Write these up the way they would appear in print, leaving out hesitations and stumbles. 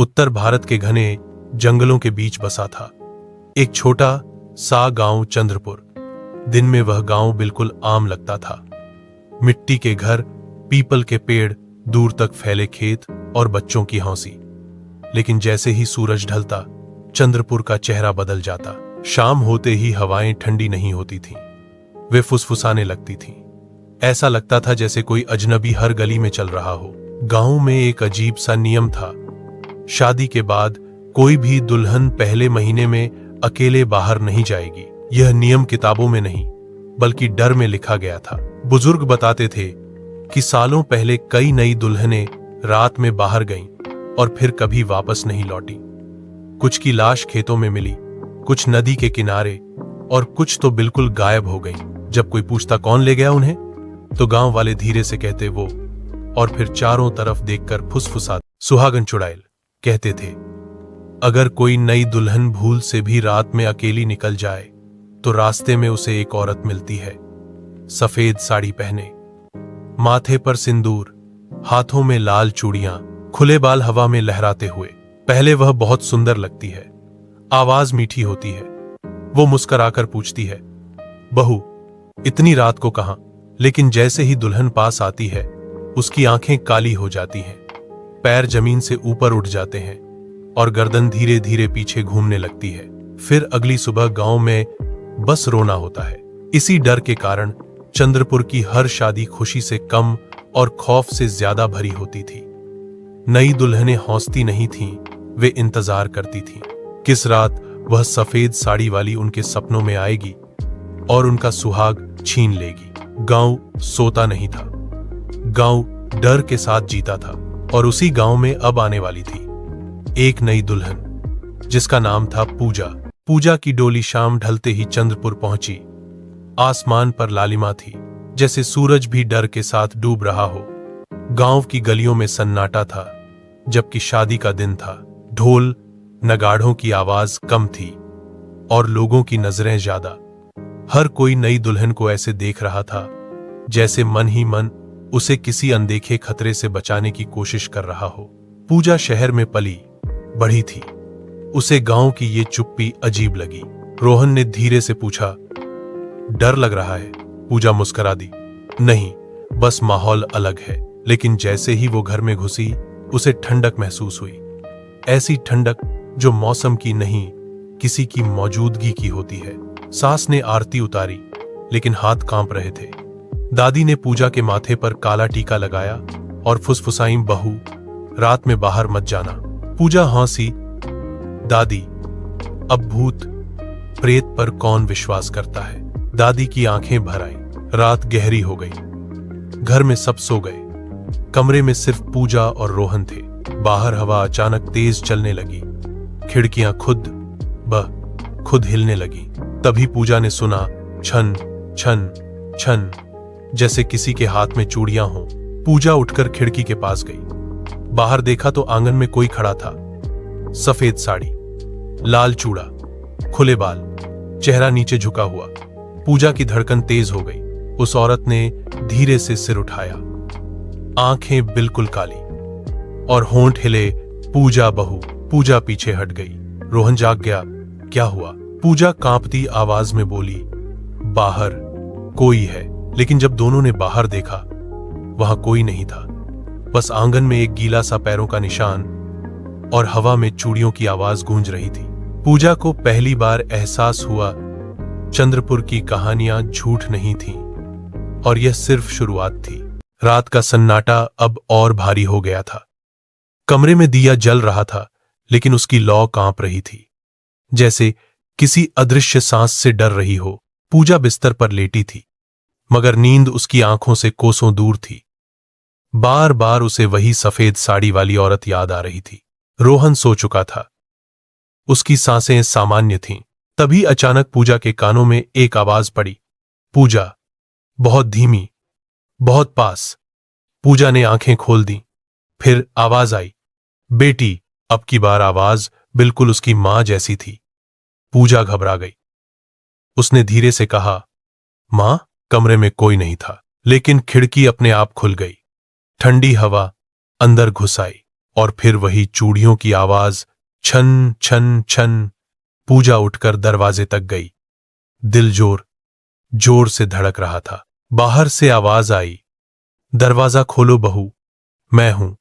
उत्तर भारत के घने जंगलों के बीच बसा था एक छोटा सा गांव चंद्रपुर। दिन में वह गांव बिल्कुल आम लगता था। मिट्टी के घर, पीपल के पेड़, दूर तक फैले खेत और बच्चों की हंसी। लेकिन जैसे ही सूरज ढलता, चंद्रपुर का चेहरा बदल जाता। शाम होते ही हवाएं ठंडी नहीं होती थीं, वे फुसफुसाने लगती थीं। ऐसा लगता था जैसे कोई अजनबी हर गली में चल रहा हो। गांव में एक अजीब सा नियम था। शादी के बाद कोई भी दुल्हन पहले महीने में अकेले बाहर नहीं जाएगी। यह नियम किताबों में नहीं, बल्कि डर में लिखा गया था। बुजुर्ग बताते थे कि सालों पहले कई नई दुल्हनें रात में बाहर गईं और फिर कभी वापस नहीं लौटी। कुछ की लाश खेतों में मिली, कुछ नदी के किनारे, और कुछ तो बिल्कुल गायब हो गईं। जब कोई पूछता कौन ले गया उन्हें, तो गांव वाले धीरे से कहते वो, और फिर चारों तरफ देखकर फुसफुसाते सुहागन चुड़ैल कहते थे। अगर कोई नई दुल्हन भूल से भी रात में अकेली निकल जाए तो रास्ते में उसे एक औरत मिलती है, सफेद साड़ी पहने, माथे पर सिंदूर, हाथों में लाल चूड़ियां, खुले बाल हवा में लहराते हुए। पहले वह बहुत सुंदर लगती है, आवाज मीठी होती है। वो मुस्कुराकर पूछती है, बहू इतनी रात को कहां? लेकिन जैसे ही दुल्हन पास आती है, उसकी आंखें काली हो जाती हैं, पैर जमीन से ऊपर उठ जाते हैं और गर्दन धीरे धीरे पीछे घूमने लगती है। फिर अगली सुबह गांव में बस रोना होता है। इसी डर के कारण चंद्रपुर की हर शादी खुशी से कम और खौफ से ज्यादा भरी होती थी। नई दुल्हनें हौसती नहीं थीं, वे इंतजार करती थीं। किस रात वह सफेद साड़ी वाली उनके सपनों में आएगी और उनका सुहाग छीन लेगी। गांव सोता नहीं था, गांव डर के साथ जीता था। और उसी गांव में अब आने वाली थी एक नई दुल्हन, जिसका नाम था पूजा। पूजा की डोली शाम ढलते ही चंद्रपुर पहुंची। आसमान पर लालिमा थी, जैसे सूरज भी डर के साथ डूब रहा हो। गांव की गलियों में सन्नाटा था, जबकि शादी का दिन था। ढोल नगाड़ों की आवाज कम थी और लोगों की नजरें ज्यादा। हर कोई नई दुल्हन को ऐसे देख रहा था जैसे मन ही मन उसे किसी अनदेखे खतरे से बचाने की कोशिश कर रहा हो। पूजा शहर में पली बढ़ी थी, उसे गांव की ये चुप्पी अजीब लगी। रोहन ने धीरे से पूछा, डर लग रहा है? पूजा मुस्कुरा दी, नहीं, बस माहौल अलग है। लेकिन जैसे ही वो घर में घुसी, उसे ठंडक महसूस हुई। ऐसी ठंडक जो मौसम की नहीं, किसी की मौजूदगी की होती है। सास ने आरती उतारी, लेकिन हाथ कांप रहे थे। दादी ने पूजा के माथे पर काला टीका लगाया और फुसफुसाई, बहू रात में बाहर मत जाना। पूजा हंसी, दादी अब भूत प्रेत पर कौन विश्वास करता है? दादी की आंखें भर आई। रात गहरी हो गई, घर में सब सो गए। कमरे में सिर्फ पूजा और रोहन थे। बाहर हवा अचानक तेज चलने लगी, खिड़कियां खुद हिलने लगी। तभी पूजा ने सुना छन छन छन, जैसे किसी के हाथ में चूड़ियां हों। पूजा उठकर खिड़की के पास गई। बाहर देखा तो आंगन में कोई खड़ा था, सफेद साड़ी, लाल चूड़ा, खुले बाल, चेहरा नीचे झुका हुआ। पूजा की धड़कन तेज हो गई। उस औरत ने धीरे से सिर उठाया, आंखें बिल्कुल काली और होंठ हिले, पूजा बहू। पूजा पीछे हट गई। रोहन जाग गया, क्या हुआ? पूजा कांपती आवाज में बोली, बाहर कोई है। लेकिन जब दोनों ने बाहर देखा, वहां कोई नहीं था। बस आंगन में एक गीला सा पैरों का निशान और हवा में चूड़ियों की आवाज गूंज रही थी। पूजा को पहली बार एहसास हुआ, चंद्रपुर की कहानियां झूठ नहीं थीं और यह सिर्फ शुरुआत थी। रात का सन्नाटा अब और भारी हो गया था। कमरे में दिया जल रहा था, लेकिन उसकी लौ कांप रही थी, जैसे किसी अदृश्य सांस से डर रही हो। पूजा बिस्तर पर लेटी थी, मगर नींद उसकी आंखों से कोसों दूर थी। बार बार उसे वही सफेद साड़ी वाली औरत याद आ रही थी। रोहन सो चुका था, उसकी सांसें सामान्य थीं। तभी अचानक पूजा के कानों में एक आवाज पड़ी, पूजा, बहुत धीमी, बहुत पास। पूजा ने आंखें खोल दी। फिर आवाज आई, बेटी। अब की बार आवाज बिल्कुल उसकी मां जैसी थी। पूजा घबरा गई। उसने धीरे से कहा, मां। कमरे में कोई नहीं था, लेकिन खिड़की अपने आप खुल गई। ठंडी हवा अंदर घुस आई। और फिर वही चूड़ियों की आवाज, छन छन छन। पूजा उठकर दरवाजे तक गई। दिल जोर जोर से धड़क रहा था। बाहर से आवाज आई, दरवाजा खोलो बहू, मैं हूं।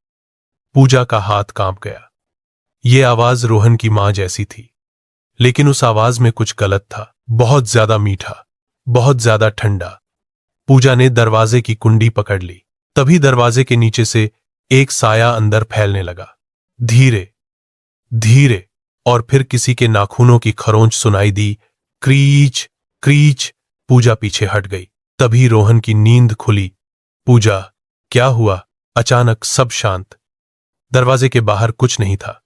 पूजा का हाथ कांप गया। ये आवाज रोहन की मां जैसी थी, लेकिन उस आवाज में कुछ गलत था। बहुत ज्यादा मीठा, बहुत ज्यादा ठंडा। पूजा ने दरवाजे की कुंडी पकड़ ली। तभी दरवाजे के नीचे से एक साया अंदर फैलने लगा, धीरे धीरे। और फिर किसी के नाखूनों की खरोंच सुनाई दी, क्रीच क्रीच। पूजा पीछे हट गई। तभी रोहन की नींद खुली। पूजा, क्या हुआ? अचानक सब शांत। दरवाजे के बाहर कुछ नहीं था,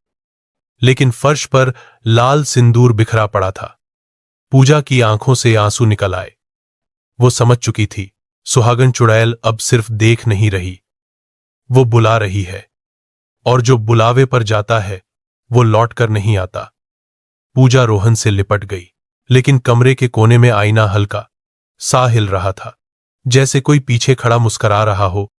लेकिन फर्श पर लाल सिंदूर बिखरा पड़ा था। पूजा की आंखों से आंसू निकल आए। वो समझ चुकी थी, सुहागन चुड़ैल अब सिर्फ देख नहीं रही, वो बुला रही है। और जो बुलावे पर जाता है वो लौट कर नहीं आता। पूजा रोहन से लिपट गई, लेकिन कमरे के कोने में आईना हल्का सा हिल रहा था, जैसे कोई पीछे खड़ा मुस्करा रहा हो।